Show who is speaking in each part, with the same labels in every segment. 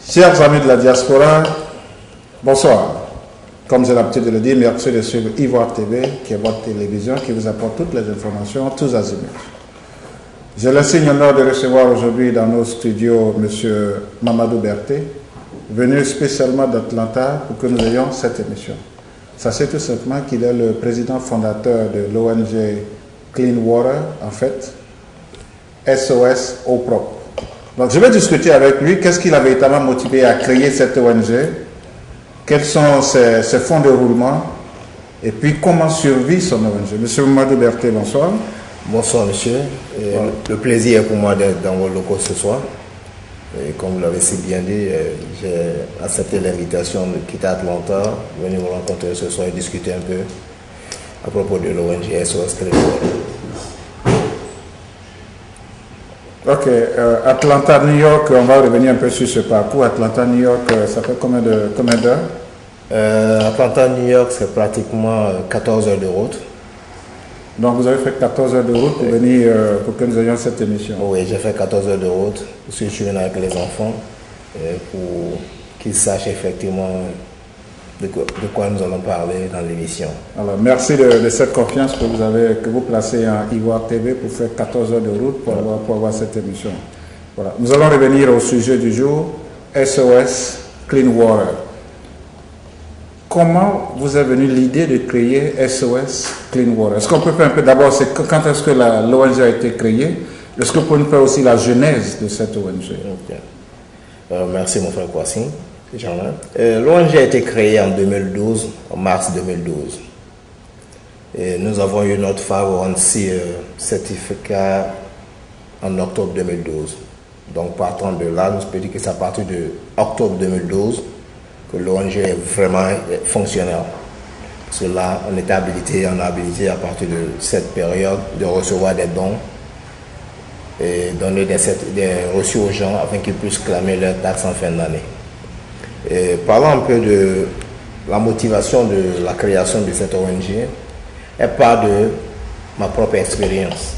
Speaker 1: Chers amis de la diaspora, bonsoir. Comme j'ai l'habitude de le dire, merci de suivre Ivoire TV, qui est votre télévision, qui vous apporte toutes les informations, tous azimuts. J'ai le signe honneur de recevoir aujourd'hui dans nos studios M. Mamadou Berté, venu spécialement d'Atlanta pour que nous ayons cette émission. Sachez tout simplement qu'il est le président fondateur de l'ONG Clean Water, en fait, SOS Eau Propre. Donc je vais discuter avec lui qu'est-ce qui l'a véritablement motivé à créer cette ONG, quels sont ses fonds de roulement et puis comment survit son ONG. Monsieur Mamadou Berté, bonsoir.
Speaker 2: Bonsoir monsieur, le plaisir est pour moi d'être dans vos locaux ce soir. Et comme vous l'avez si bien dit, j'ai accepté l'invitation de quitter Atlanta, venir vous rencontrer ce soir et discuter un peu à propos de l'ONG SOS Clean Water.
Speaker 1: Ok, Atlanta, New York, on va revenir un peu sur ce parcours. Atlanta, New York, ça fait combien d'heures?
Speaker 2: Atlanta, New York, c'est pratiquement 14 heures de route.
Speaker 1: Donc vous avez fait 14 heures de route pour venir, pour que nous ayons cette émission?
Speaker 2: Oui, j'ai fait 14 heures de route, parce que je suis venu avec les enfants, pour qu'ils sachent effectivement de quoi nous allons parler dans l'émission.
Speaker 1: Alors merci de cette confiance que vous placez en Ivoire TV pour faire 14 heures de route pour avoir cette émission. Voilà. Nous allons revenir au sujet du jour, SOS Clean Water. Comment vous est venue l'idée de créer SOS Clean Water? Est-ce qu'on peut faire un peu d'abord, quand est-ce que l'ONG a été créée? Est-ce que vous pouvez nous faire aussi la genèse de cette ONG?
Speaker 2: Okay. Merci mon frère Kwasi. L'ONG a été créée en 2012, en mars 2012. Et nous avons eu notre 501c certificat en octobre 2012. Donc partant de là, nous pouvons dire que c'est à partir de octobre 2012 que l'ONG est vraiment fonctionnelle. Parce que là, on était habilité, on a habilité à partir de cette période de recevoir des dons et donner des reçus aux gens afin qu'ils puissent clamer leurs taxes en fin d'année. Parlons un peu de la motivation de la création de cette ONG. Elle part de ma propre expérience.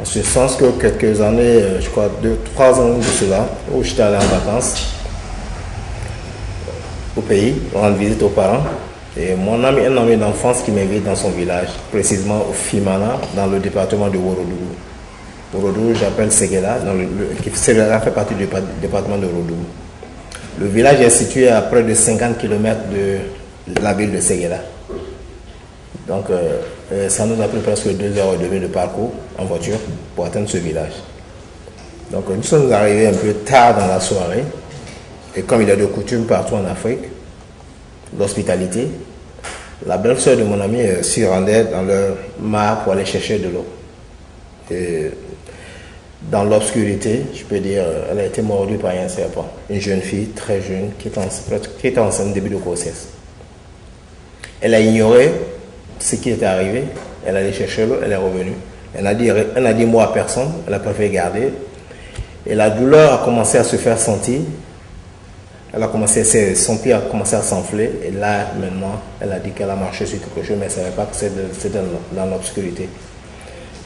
Speaker 2: En ce sens que quelques années, je crois 2-3 ans de cela, où j'étais allé en vacances au pays, rendre visite aux parents. Et un ami d'enfance qui m'invite dans son village, précisément au Fimana, dans le département de Worodougou. Worodougou, j'appelle Séguéla, Séguéla fait partie du département de Worodougou. Le village est situé à près de 50 km de la ville de Séguéla. Donc, ça nous a pris presque 2h30 de parcours en voiture pour atteindre ce village. Donc, nous sommes arrivés un peu tard dans la soirée. Et comme il y a de coutume partout en Afrique, l'hospitalité, la belle-sœur de mon ami s'y rendait dans leur mare pour aller chercher de l'eau. Et dans l'obscurité, je peux dire, elle a été mordue par un serpent. Une jeune fille très jeune qui était enceinte début de grossesse. Elle a ignoré ce qui était arrivé. Elle allait chercher l'eau, elle est revenue. Elle n'a dit mot à personne, elle a préféré garder. Et la douleur a commencé à se faire sentir. Son pied a commencé à s'enfler. Et là, maintenant, elle a dit qu'elle a marché sur quelque chose, mais elle ne savait pas que c'était dans l'obscurité.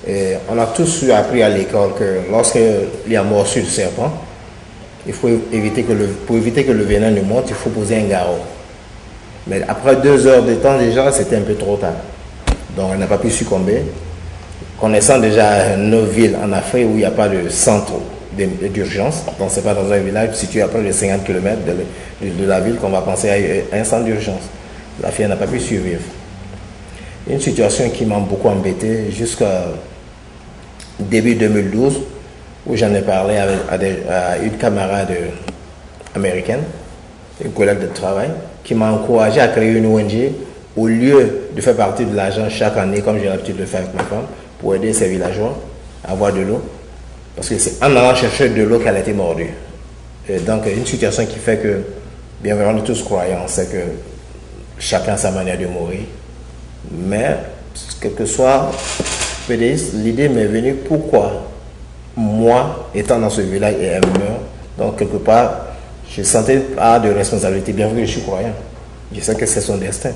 Speaker 2: Et on a tous appris à l'école que lorsqu'il y a morsure de serpent, pour éviter que le venin ne monte, il faut poser un garrot. Mais après 2 heures de temps déjà, c'était un peu trop tard. Donc elle n'a pas pu succomber. Connaissant déjà nos villes en Afrique où il n'y a pas de centre d'urgence, donc ce n'est pas dans un village situé à près de 50 km de la ville qu'on va penser à un centre d'urgence. La fille n'a pas pu survivre. Une situation qui m'a beaucoup embêté jusqu'à début 2012, où j'en ai parlé à une camarade américaine, une collègue de travail, qui m'a encouragé à créer une ONG au lieu de faire partie de l'argent chaque année, comme j'ai l'habitude de faire avec ma femme, pour aider ces villageois à avoir de l'eau. Parce que c'est en allant chercher de l'eau qu'elle a été mordue. Et donc, une situation qui fait que, bien vraiment, nous tous croyants, c'est que chacun a sa manière de mourir. Mais, quel que soit l'idée m'est venue, pourquoi moi, étant dans ce village et elle meurt, donc quelque part, je sentais pas de responsabilité, bien que je suis croyant. Je sais que c'est son destin.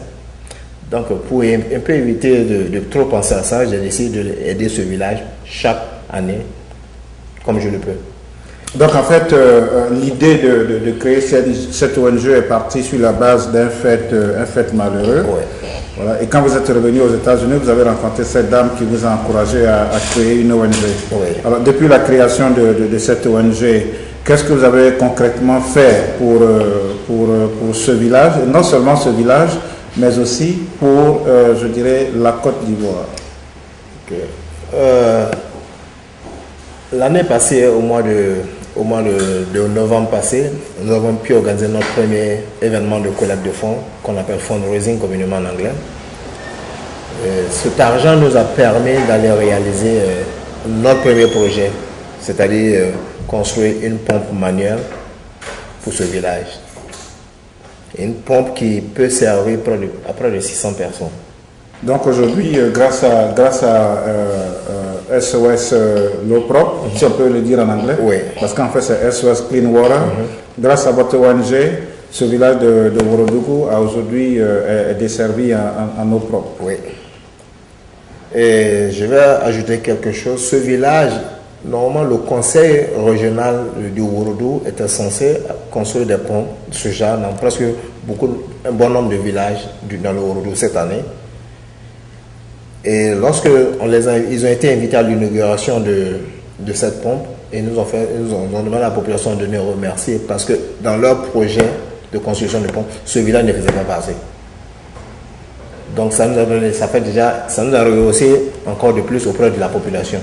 Speaker 2: Donc, pour un peu éviter de trop penser à ça, j'ai décidé d'aider ce village chaque année, comme je le peux.
Speaker 1: Donc en fait, l'idée de créer cette ONG est partie sur la base d'un fait malheureux.
Speaker 2: Ouais.
Speaker 1: Voilà. Et quand vous êtes revenu aux États-Unis, vous avez rencontré cette dame qui vous a encouragé à créer une ONG.
Speaker 2: Oui.
Speaker 1: Alors depuis la création de cette ONG, qu'est-ce que vous avez concrètement fait pour ce village, et non seulement ce village, mais aussi pour, je dirais, la Côte d'Ivoire?
Speaker 2: Okay. L'année passée, au mois de novembre passé, nous avons pu organiser notre premier événement de collecte de fonds qu'on appelle fundraising communément en anglais. Cet argent nous a permis d'aller réaliser notre premier projet, c'est-à-dire construire une pompe manuelle pour ce village. Une pompe qui peut servir à près de 600 personnes. Donc aujourd'hui, grâce à
Speaker 1: SOS l'eau propre, si on peut le dire en anglais,
Speaker 2: oui.
Speaker 1: Parce qu'en fait c'est SOS Clean Water, grâce à votre ONG, ce village de Ourodougou a aujourd'hui est desservi en eau propre.
Speaker 2: Oui. Et je vais ajouter quelque chose. Ce village, normalement, le conseil régional du Ourodougou était censé construire des ponts de ce genre dans presque un bon nombre de villages dans le Ourodougou cette année. Et lorsque ils ont été invités à l'inauguration de cette pompe, et nous ont demandé à la population de nous remercier parce que dans leur projet de construction de pompe, ce village ne faisait pas passer. Donc ça nous a rehaussé encore de plus auprès de la population.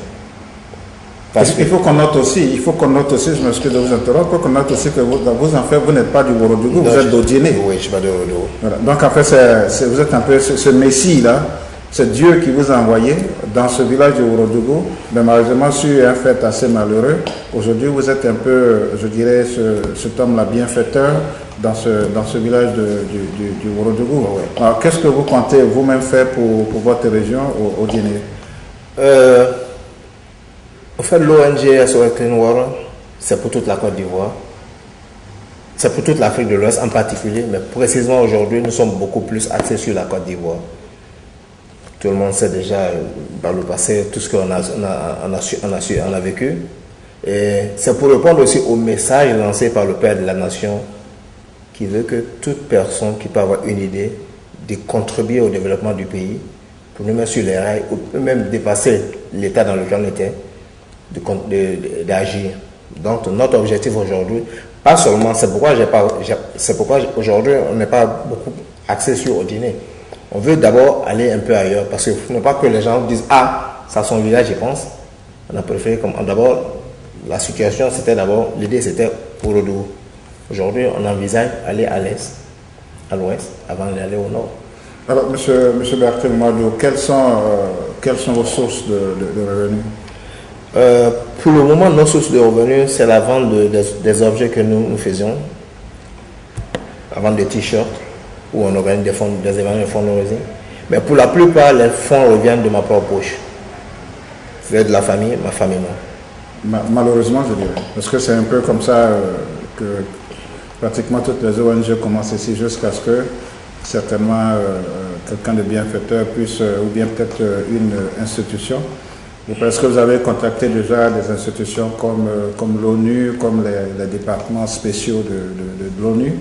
Speaker 1: Il faut qu'on note aussi, je m'excuse de vous interrompre, il faut qu'on note aussi que vous en fait, vous n'êtes pas du Ourodougou, vous êtes d'Odiéné.
Speaker 2: Oui, je ne suis pas de Ourodougou.
Speaker 1: Voilà. Donc en fait, vous êtes un peu ce Messie-là, c'est Dieu qui vous a envoyé dans ce village de Ourodougou, mais malheureusement sur un fait assez malheureux. Aujourd'hui, vous êtes un peu, je dirais, cet homme-là bienfaiteur dans ce village du Ourodougou.
Speaker 2: Oui.
Speaker 1: Alors, qu'est-ce que vous comptez vous-même faire pour votre région au Guinée?
Speaker 2: En fait, l'ONG SOS Clean Water, c'est pour toute la Côte d'Ivoire. C'est pour toute l'Afrique de l'Ouest en particulier, mais précisément aujourd'hui, nous sommes beaucoup plus axés sur la Côte d'Ivoire. Tout le monde sait déjà par le passé tout ce qu'on a vécu. Et c'est pour répondre aussi au message lancé par le Père de la Nation qui veut que toute personne qui peut avoir une idée de contribuer au développement du pays, pour nous mettre sur les rails, ou même dépasser l'état dans lequel on était, d'agir. Donc notre objectif aujourd'hui, pas seulement, c'est pourquoi aujourd'hui on n'est pas beaucoup axé sur Odiné. On veut d'abord aller un peu ailleurs, parce qu'il ne faut pas que les gens disent « Ah, ça son village, je pense ». On a préféré, d'abord, la situation, l'idée c'était pour Ourodougou. Aujourd'hui, on envisage aller à l'est, à l'ouest, avant d'aller au nord.
Speaker 1: Alors, monsieur Bertil Mado, quelles sont vos sources de revenus?
Speaker 2: Pour le moment, nos sources de revenus, c'est la vente des objets que nous faisions, la vente de t-shirts, où on organise des événements de fundraising. Mais pour la plupart, les fonds reviennent de ma propre poche. C'est de la famille, ma famille, moi.
Speaker 1: Malheureusement, je dirais. Parce que c'est un peu comme ça que pratiquement toutes les ONG commencent ici, jusqu'à ce que certainement quelqu'un de bienfaiteur puisse, ou bien peut-être une institution. Est-ce que vous avez contacté déjà des institutions comme l'ONU, comme les départements spéciaux de l'ONU,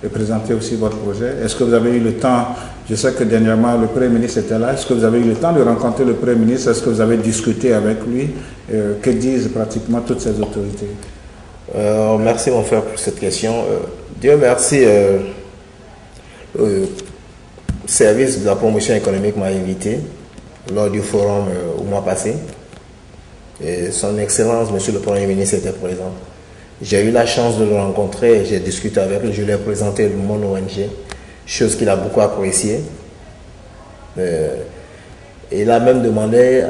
Speaker 1: et présenter aussi votre projet? Est-ce que vous avez eu le temps, je sais que dernièrement le Premier ministre était là, est-ce que vous avez eu le temps de rencontrer le Premier ministre? Est-ce que vous avez discuté avec lui? Que disent pratiquement toutes ces autorités?
Speaker 2: Merci mon frère pour cette question. Dieu merci, le service de la promotion économique m'a invité lors du forum au mois passé. Et son Excellence, Monsieur le Premier ministre, était présent. J'ai eu la chance de le rencontrer, j'ai discuté avec lui, je lui ai présenté mon ONG, chose qu'il a beaucoup appréciée. Il a même demandé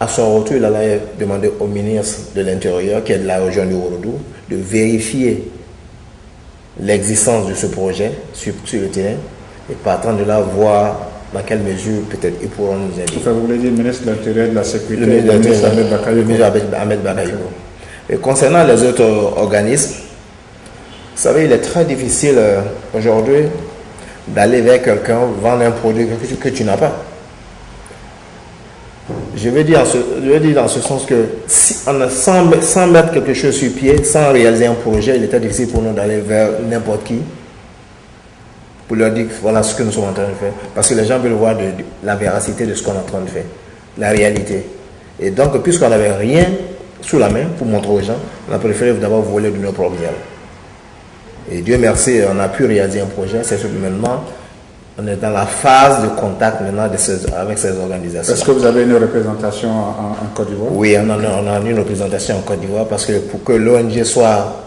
Speaker 2: à son retour, il allait demander au ministre de l'Intérieur, qui est de la région du Ourodougou, de vérifier l'existence de ce projet sur le terrain et partant de là, voir dans quelle mesure peut-être ils pourront nous aider.
Speaker 1: Enfin, vous voulez dire le ministre de l'Intérieur et de la Sécurité,
Speaker 2: le ministre Ahmed Bakayoko. Et concernant les autres organismes, vous savez, il est très difficile aujourd'hui d'aller vers quelqu'un, vendre un produit que tu n'as pas. Je veux dire dans ce sens que si on a, sans mettre quelque chose sur pied, sans réaliser un projet, il était difficile pour nous d'aller vers n'importe qui pour leur dire voilà ce que nous sommes en train de faire. Parce que les gens veulent voir la véracité de ce qu'on est en train de faire, la réalité. Et donc, puisqu'on n'avait rien sous la main pour montrer aux gens, on a préféré d'abord voler de nos propres ailes. Et Dieu merci, on a pu réaliser un projet. C'est ce que maintenant, on est dans la phase de contact maintenant avec ces organisations.
Speaker 1: Est-ce que vous avez une représentation en Côte d'Ivoire?
Speaker 2: Oui, on a une représentation en Côte d'Ivoire parce que pour que l'ONG soit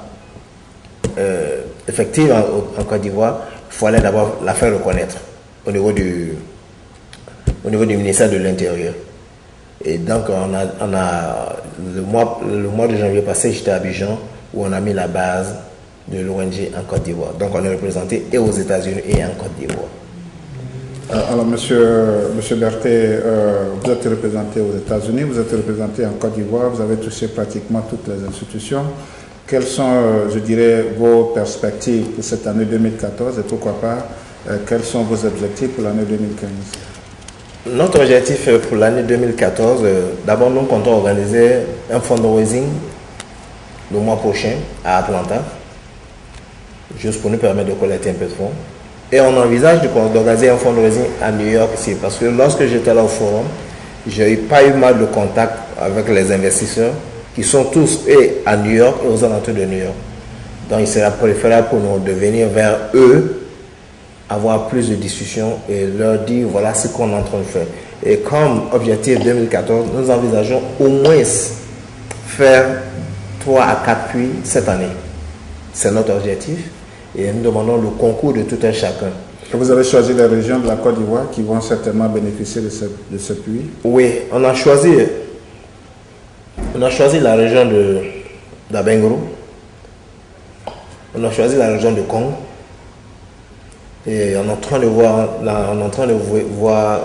Speaker 2: effective en Côte d'Ivoire, il fallait d'abord la faire reconnaître au niveau du ministère de l'Intérieur. Et donc, le mois de janvier passé, j'étais à Abidjan où on a mis la base de l'ONG en Côte d'Ivoire. Donc, on est représenté et aux États-Unis et en Côte d'Ivoire.
Speaker 1: Alors, monsieur Berthet, vous êtes représenté aux États-Unis, vous êtes représenté en Côte d'Ivoire, vous avez touché pratiquement toutes les institutions. Quelles sont, je dirais, vos perspectives pour cette année 2014 et pourquoi pas, quels sont vos objectifs pour l'année 2015?
Speaker 2: Notre objectif pour l'année 2014, d'abord nous comptons organiser un fundraising le mois prochain à Atlanta, juste pour nous permettre de collecter un peu de fonds. Et on envisage d'organiser un fundraising à New York ici, parce que lorsque j'étais là au forum, j'ai pas eu mal de contact avec les investisseurs qui sont tous à New York et aux alentours de New York. Donc il sera préférable pour nous de venir vers eux, avoir plus de discussions et leur dire voilà ce qu'on est en train de faire. Et comme objectif 2014, nous envisageons au moins faire 3 à 4 puits cette année. C'est notre objectif et nous demandons le concours de tout un chacun.
Speaker 1: Vous avez choisi les régions de la Côte d'Ivoire qui vont certainement bénéficier de ce puits?
Speaker 2: Oui, on a choisi la région d'Abengrou, on a choisi la région de Congo. Et on est en train de voir,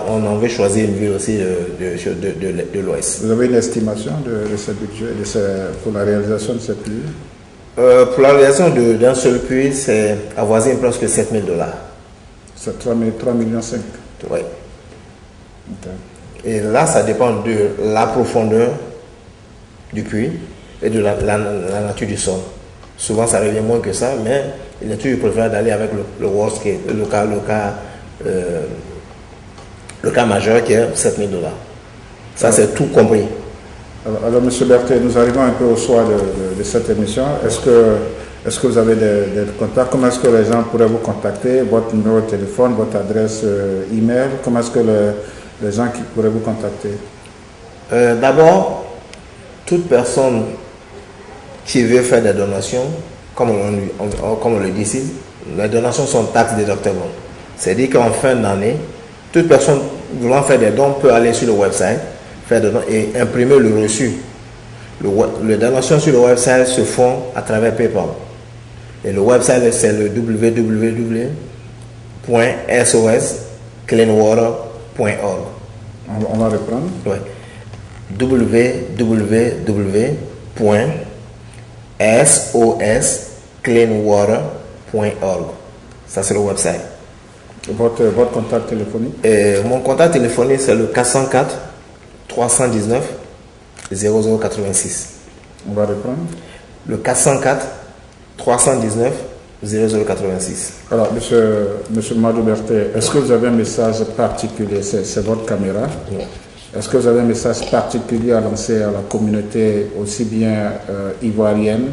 Speaker 2: on en veut choisir une ville aussi de l'Ouest.
Speaker 1: Vous avez une estimation de ce budget pour la réalisation de cette puits?
Speaker 2: Pour la réalisation d'un seul puits, c'est avoisine presque 7 000 $.
Speaker 1: C'est 3,5 millions.
Speaker 2: Oui.
Speaker 1: Okay.
Speaker 2: Et là, ça dépend de la profondeur du puits et de la nature du sol. Souvent, ça revient moins que ça, mais il est toujours préférable d'aller avec le worst case, le cas majeur qui est 7 000 $. Ça, c'est tout compris.
Speaker 1: Alors, M. Berthet, nous arrivons un peu au soir de cette émission. Est-ce que vous avez des contacts? Comment est-ce que les gens pourraient vous contacter? Votre numéro de téléphone, votre adresse email? Comment est-ce que les gens qui pourraient vous contacter?
Speaker 2: D'abord, toute personne qui veut faire des donations, comme on le dit ici, les donations sont taxes déductibles. C'est-à-dire qu'en fin d'année, toute personne voulant faire des dons peut aller sur le website, faire des dons et imprimer le reçu. Les donations sur le website se font à travers PayPal. Et le website, c'est le www.soscleanwater.org.
Speaker 1: On va reprendre.
Speaker 2: Oui. www.soscleanwater.org. Ça, c'est le website.
Speaker 1: Votre contact téléphonique?
Speaker 2: Mon contact téléphonique, c'est le 404 319 0086.
Speaker 1: On va reprendre.
Speaker 2: Le 404 319 0086.
Speaker 1: Alors, monsieur Madou Berthet, est-ce que vous avez un message particulier? C'est votre caméra.
Speaker 2: Oui.
Speaker 1: Est-ce que vous avez un message particulier à lancer à la communauté aussi bien ivoirienne,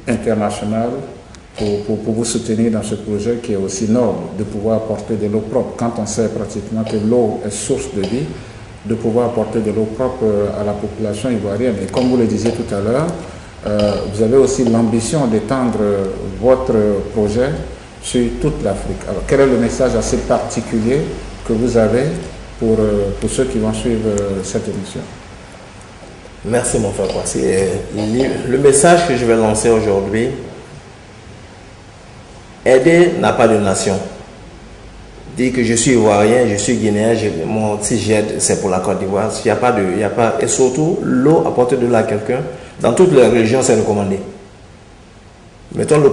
Speaker 1: internationale, pour vous soutenir dans ce projet qui est aussi noble, de pouvoir apporter de l'eau propre, quand on sait pratiquement que l'eau est source de vie, de pouvoir apporter de l'eau propre à la population ivoirienne. Et comme vous le disiez tout à l'heure, vous avez aussi l'ambition d'étendre votre projet sur toute l'Afrique. Alors, quel est le message assez particulier que vous avez pour ceux qui vont suivre cette émission?
Speaker 2: Merci mon frère Kwasi. Le message que je vais lancer aujourd'hui, aider n'a pas de nation. Dire que je suis ivoirien, je suis guinéen, si j'aide, c'est pour la Côte d'Ivoire. Et surtout, l'eau, apporter de l'eau à quelqu'un, dans toutes les régions, c'est recommandé. Mettons le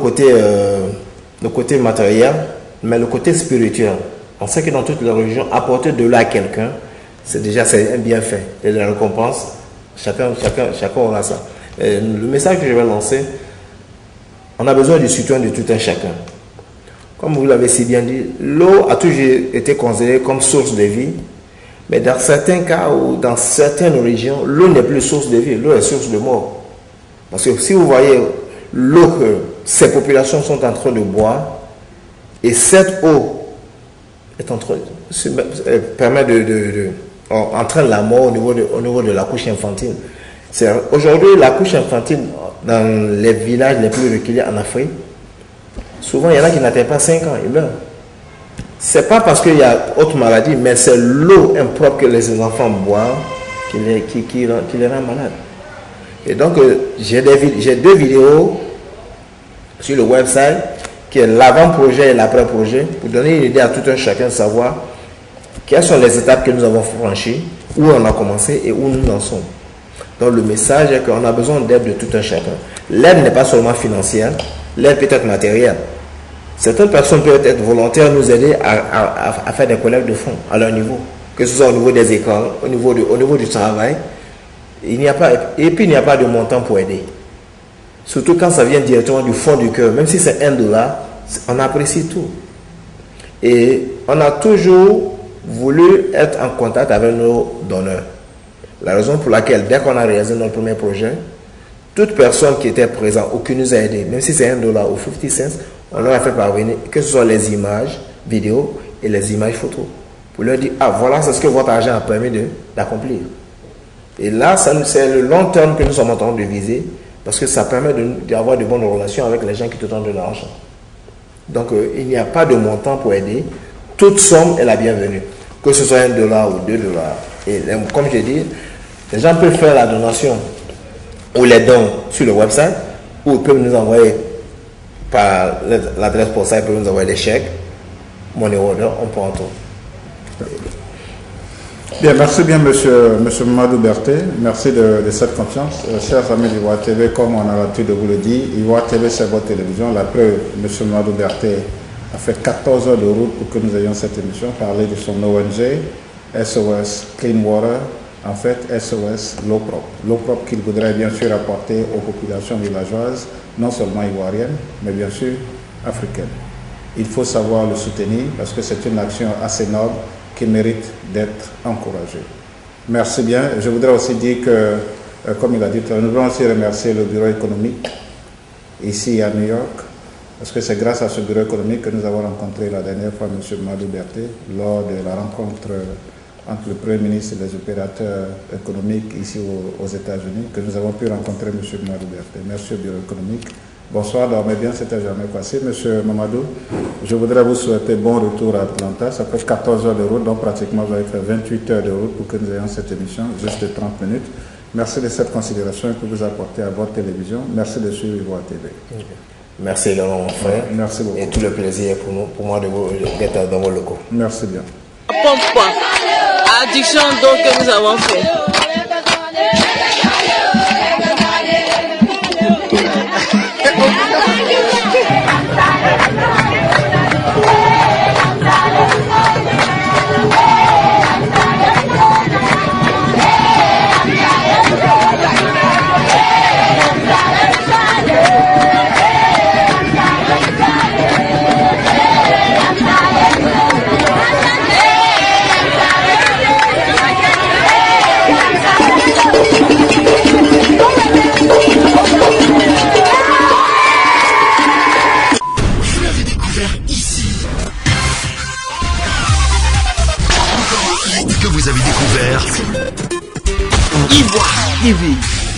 Speaker 2: côté matériel, mais le côté spirituel. On sait que dans toutes les régions, apporter de l'eau à quelqu'un, c'est un bienfait. Et la récompense, chacun aura ça. Et le message que je vais lancer, on a besoin du soutien de tout un chacun. Comme vous l'avez si bien dit, l'eau a toujours été considérée comme source de vie, mais dans certains cas ou dans certaines régions, l'eau n'est plus source de vie, l'eau est source de mort. Parce que si vous voyez l'eau que ces populations sont en train de boire, et cette eau est en train entraîne la mort au niveau de la couche infantile. Aujourd'hui, la couche infantile dans les villages les plus reculés en Afrique, souvent il y en a qui n'atteignent pas 5 ans, ils meurent. C'est pas parce qu'il y a autre maladie, mais c'est l'eau impropre que les enfants boivent qui les rend malades. Et donc, j'ai 2 vidéos sur le website qui est l'avant-projet et l'après-projet pour donner une idée à tout un chacun de savoir quelles sont les étapes que nous avons franchies, où on a commencé et où nous en sommes. Donc, le message est qu'on a besoin d'aide de tout un chacun. L'aide n'est pas seulement financière, l'aide peut être matérielle. Certaines personnes peuvent être volontaires, nous aider à faire des collectes de fonds à leur niveau, que ce soit au niveau des écoles, au niveau du travail. Il n'y a pas de montant pour aider. Surtout quand ça vient directement du fond du cœur. Même si c'est $1, on apprécie tout. Et on a toujours voulu être en contact avec nos donneurs. La raison pour laquelle, dès qu'on a réalisé notre premier projet, toute personne qui était présente ou qui nous a aidé, même si c'est $1 ou 50 cents, on leur a fait parvenir que ce soit les images vidéo et les images photos. Pour leur dire, voilà, c'est ce que votre argent a permis d'accomplir. Et là, c'est le long terme que nous sommes en train de viser, parce que ça permet d'avoir de bonnes relations avec les gens qui te donnent de l'argent. Donc, il n'y a pas de montant pour aider. Toute somme est la bienvenue, que ce soit $1 ou $2. Et comme je dis, les gens peuvent faire la donation ou les dons sur le website, ou ils peuvent nous envoyer par l'adresse postale, ils peuvent nous envoyer des chèques, money order, on prend tout.
Speaker 1: Bien, merci bien, monsieur Mamadou Berté. Merci de cette confiance. Chers amis d'Ivoire TV, comme on a l'habitude de vous le dire, Ivoire TV, c'est votre télévision. La preuve, monsieur Mamadou Berté a fait 14 heures de route pour que nous ayons cette émission, parler de son ONG, SOS Clean Water, en fait, SOS L'eau propre. L'eau propre qu'il voudrait bien sûr apporter aux populations villageoises, non seulement ivoiriennes, mais bien sûr africaines. Il faut savoir le soutenir parce que c'est une action assez noble qui mérite d'être encouragée. Merci bien. Je voudrais aussi dire que, comme il a dit, nous voulons aussi remercier le bureau économique ici à New York, parce que c'est grâce à ce bureau économique que nous avons rencontré la dernière fois M. Mamadou Berté lors de la rencontre entre le Premier ministre et les opérateurs économiques ici aux États-Unis, que nous avons pu rencontrer M. Mamadou Berté. Merci au bureau économique. Bonsoir, dormez bien, c'était jamais passé. Monsieur Mamadou, je voudrais vous souhaiter bon retour à Atlanta. Ça fait 14 heures de route, donc pratiquement vous avez fait 28 heures de route pour que nous ayons cette émission, juste de 30 minutes. Merci de cette considération que vous apportez à votre télévision. Merci de suivre Ivoire TV.
Speaker 2: Okay. Merci également, mon frère.
Speaker 1: Merci beaucoup.
Speaker 2: Et tout le plaisir pour moi d'être dans vos locaux.
Speaker 1: Merci bien.
Speaker 3: Pompe, addiction d'eau que nous avons fait.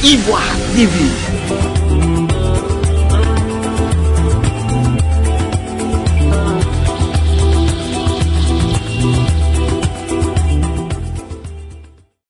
Speaker 4: Ivoire TV.